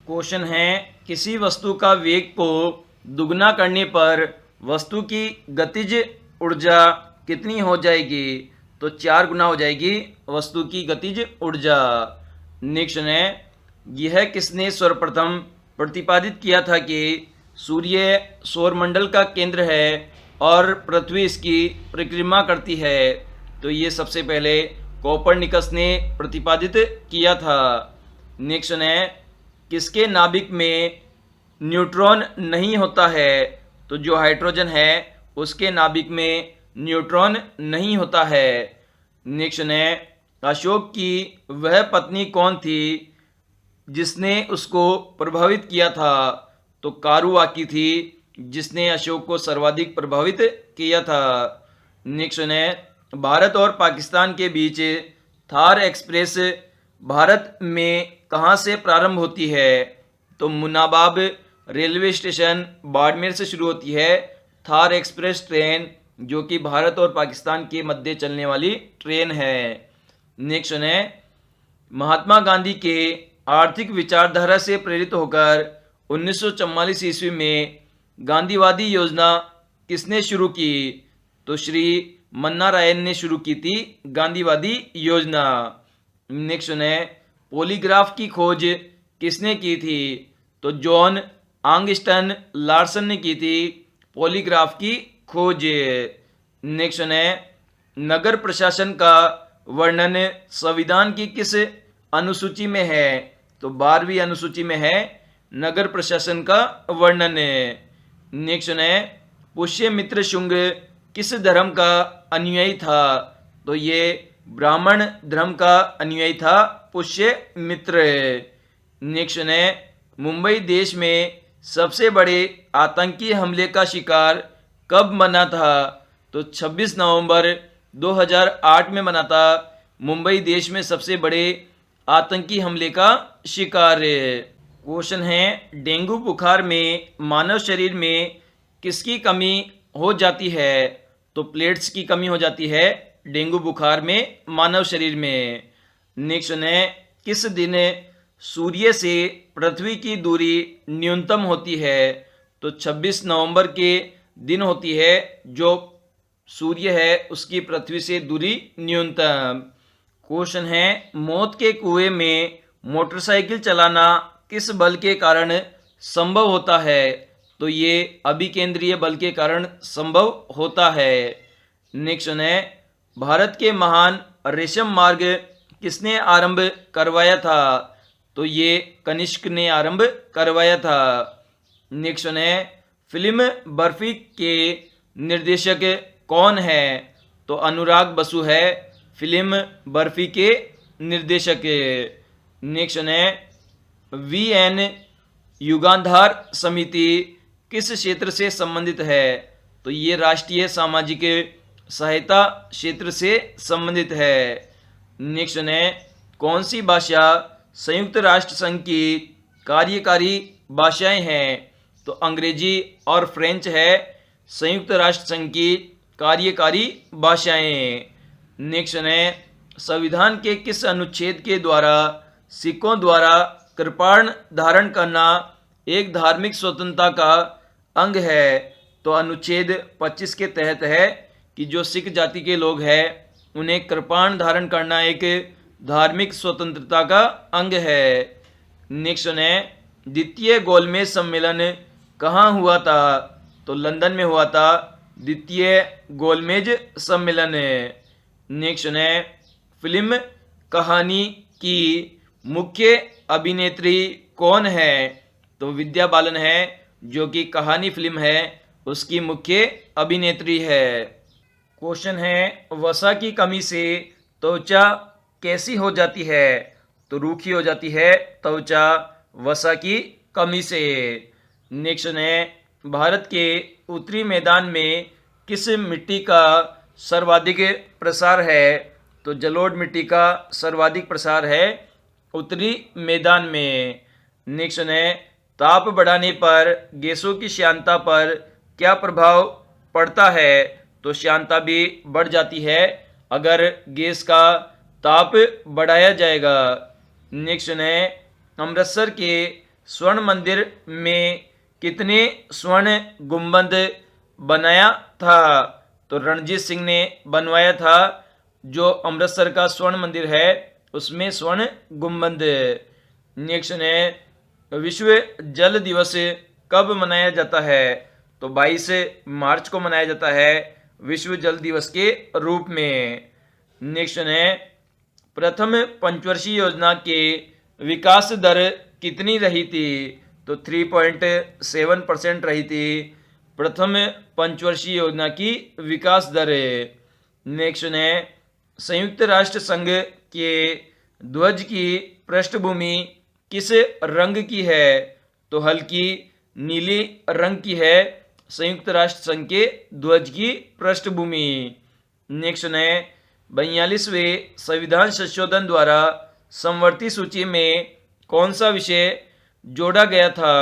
Question है, किसी वस्तु का वेग को दुगना करने पर वस्तु की गतिज ऊर्जा कितनी हो जाएगी? तो 4 गुना हो जाएगी वस्तु की गतिज ऊर्जा। नेक्स्ट है, यह किसने सर्वप्रथम प्रतिपादित किया था कि सूर्य सौरमंडल का केंद्र है और पृथ्वी इसकी परिक्रमा करती है? तो ये सबसे पहले कोपरनिकस ने प्रतिपादित किया था। नेक्स्ट है, किसके नाभिक में न्यूट्रॉन नहीं होता है? तो जो हाइड्रोजन है उसके नाभिक में न्यूट्रॉन नहीं होता है। नेक्स्ट है, अशोक की वह पत्नी कौन थी जिसने उसको प्रभावित किया था? तो कारुवाकी थी जिसने अशोक को सर्वाधिक प्रभावित किया था। नेक्स्ट है, भारत और पाकिस्तान के बीच थार एक्सप्रेस भारत में कहाँ से प्रारंभ होती है? तो मुनाबाब रेलवे स्टेशन बाड़मेर से शुरू होती है थार एक्सप्रेस ट्रेन, जो कि भारत और पाकिस्तान के मध्य चलने वाली ट्रेन है। नेक्स्ट है, महात्मा गांधी के आर्थिक विचारधारा से प्रेरित होकर 1944 ईस्वी में गांधीवादी योजना किसने शुरू की? तो श्री मन्ना रायन ने शुरू की थी गांधीवादी योजना। नेक्स्ट है, पॉलीग्राफ की खोज किसने की थी? तो जॉन आंगस्टन लार्सन ने की थी पॉलीग्राफ की खोज। नेक्स्ट है, नगर प्रशासन का वर्णन संविधान की किस अनुसूची में है? तो 12वीं अनुसूची में है नगर प्रशासन का वर्णन। नेक्स्ट है, पुष्यमित्र शुंग किस धर्म का अनुयायी था? तो ये ब्राह्मण धर्म का अनुयायी था पुष्यमित्र। नेक्स्ट है, मुंबई देश में सबसे बड़े आतंकी हमले का शिकार कब बना था? तो 26 नवंबर 2008 में बना था मुंबई देश में सबसे बड़े आतंकी हमले का शिकार। क्वेश्चन है, डेंगू बुखार में मानव शरीर में किसकी कमी हो जाती है? तो प्लेट्स की कमी हो जाती है डेंगू बुखार में मानव शरीर में। नेक्स्ट है, किस दिन सूर्य से पृथ्वी की दूरी न्यूनतम होती है? तो 26 नवंबर के दिन होती है जो सूर्य है उसकी पृथ्वी से दूरी न्यूनतम। क्वेश्चन है, मौत के कुएं में मोटरसाइकिल चलाना किस बल के कारण संभव होता है? तो ये अभिकेंद्रीय बल के कारण संभव होता है। नेक्स्ट है, भारत के महान रेशम मार्ग किसने आरंभ करवाया था? तो ये कनिष्क ने आरंभ करवाया था। नेक्स्ट है, फिल्म बर्फी के निर्देशक कौन है? तो अनुराग बसु है फिल्म बर्फी के निर्देशक। नेक्स्ट है, वीएन युगांधार समिति किस क्षेत्र से संबंधित है? तो ये राष्ट्रीय सामाजिक सहायता क्षेत्र से संबंधित है। नेक्स्ट है, कौन सी भाषा संयुक्त राष्ट्र संघ की कार्यकारी भाषाएं हैं? तो अंग्रेजी और फ्रेंच है संयुक्त राष्ट्र संघ की कार्यकारी भाषाएं। नेक्स्ट है, संविधान के किस अनुच्छेद के द्वारा सिखों द्वारा कृपाण धारण करना एक धार्मिक स्वतंत्रता का अंग है? तो अनुच्छेद 25 के तहत है कि जो सिख जाति के लोग हैं उन्हें कृपाण धारण करना एक धार्मिक स्वतंत्रता का अंग है। नेक्स्ट है, द्वितीय गोलमेज सम्मेलन कहाँ हुआ था? तो लंदन में हुआ था द्वितीय गोलमेज सम्मेलन। नेक्स्ट है, फिल्म कहानी की मुख्य अभिनेत्री कौन है? तो विद्या बालन है जो कि कहानी फिल्म है उसकी मुख्य अभिनेत्री है। क्वेश्चन है, वसा की कमी से त्वचा कैसी हो जाती है? तो रूखी हो जाती है त्वचा वसा की कमी से। नेक्स्ट है, भारत के उत्तरी मैदान में किस मिट्टी का सर्वाधिक प्रसार है? तो जलोढ़ मिट्टी का सर्वाधिक प्रसार है उत्तरी मैदान में। नेक्स्ट है, ताप बढ़ाने पर गैसों की श्यानता पर क्या प्रभाव पड़ता है? तो श्यानता भी बढ़ जाती है अगर गैस का ताप बढ़ाया जाएगा। नेक्स्ट है, अमृतसर के स्वर्ण मंदिर में कितने स्वर्ण गुंबद बनाया था? तो रणजीत सिंह ने बनवाया था। जो अमृतसर का स्वर्ण मंदिर है उसमें स्वर्ण गुंबद। नेक्स्ट है विश्व जल दिवस कब मनाया जाता है? तो 22 मार्च को मनाया जाता है विश्व जल दिवस के रूप में। नेक्स्ट है प्रथम पंचवर्षीय योजना के विकास दर कितनी रही थी? तो 3.7% रही थी प्रथम पंचवर्षीय योजना की विकास दर। नेक्स्ट है संयुक्त राष्ट्र संघ के ध्वज की पृष्ठभूमि किस रंग की है? तो हल्की नीली रंग की है संयुक्त राष्ट्र संघ के ध्वज की पृष्ठभूमि। नेक्स्ट है 42वें संविधान संशोधन द्वारा समवर्ती सूची में कौन सा विषय जोड़ा गया था?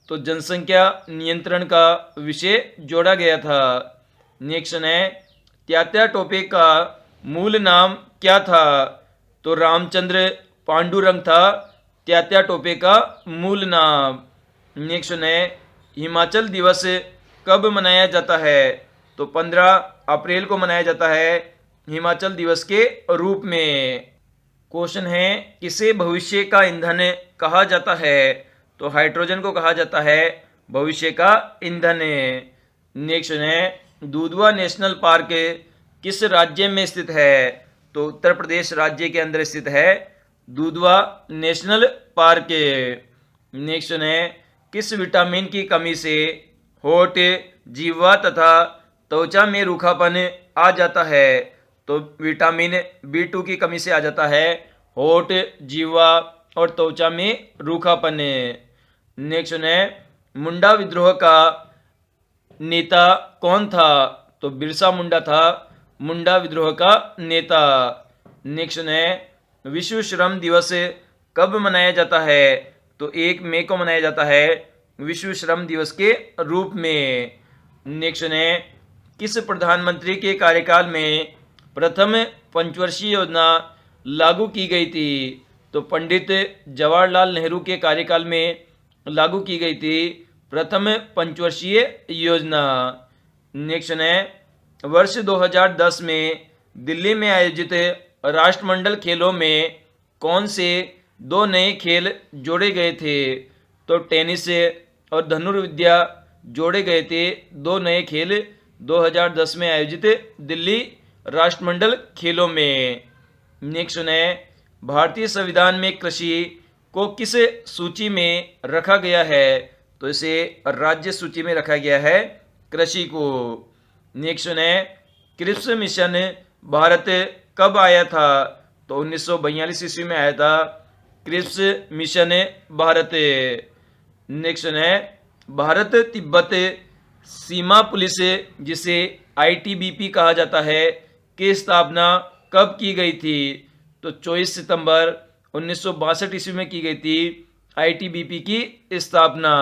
तो जनसंख्या नियंत्रण का विषय जोड़ा गया था। नेक्स्ट है तात्या टोपे का मूल नाम क्या था? तो रामचंद्र पांडुरंग था तात्या टोपे का मूल नाम। नेक्स्ट है हिमाचल दिवस कब मनाया जाता है? तो 15 अप्रैल को मनाया जाता है हिमाचल दिवस के रूप में। क्वेश्चन है किसे भविष्य का ईंधन कहा जाता है? तो हाइड्रोजन को कहा जाता है भविष्य का ईंधन। नेक्स्ट है दुधवा नेशनल पार्क किस राज्य में स्थित है? तो उत्तर प्रदेश राज्य के अंदर स्थित है दुधवा नेशनल पार्क। नेक्स्ट है किस विटामिन की कमी से होठ, जीवा तथा त्वचा में रूखापन आ जाता है? तो विटामिन B2 की कमी से आ जाता है होठ, जीवा और त्वचा में रूखापन। नेक्स्ट है मुंडा विद्रोह का नेता कौन था? तो बिरसा मुंडा था मुंडा विद्रोह का नेता। नेक्स्ट है विश्व श्रम दिवस कब मनाया जाता है? तो 1 मई को मनाया जाता है विश्व श्रम दिवस के रूप में। नेक्स्ट है किस प्रधानमंत्री के कार्यकाल में प्रथम पंचवर्षीय योजना लागू की गई थी? तो पंडित जवाहरलाल नेहरू के कार्यकाल में लागू की गई थी प्रथम पंचवर्षीय योजना। नेक्स्ट है वर्ष 2010 में दिल्ली में आयोजित राष्ट्रमंडल खेलों में कौन से 2 नए खेल जोड़े गए थे? तो टेनिस और धनुर्विद्या जोड़े गए थे 2 नए खेल 2010 में आयोजित दिल्ली राष्ट्रमंडल खेलों में। नेक्स्ट है भारतीय संविधान में कृषि को किस सूची में रखा गया है? तो इसे राज्य सूची में रखा गया है कृषि को। नेक्स्ट है क्रिप्स मिशन भारत कब आया था? तो 1942 ईस्वी में आया था क्रिप्स मिशन भारत। नेक्स्ट है भारत तिब्बत सीमा पुलिस जिसे ITBP कहा जाता है की स्थापना कब की गई थी? तो 24 सितंबर 1962 ईस्वी में की गई थी ITBP की स्थापना।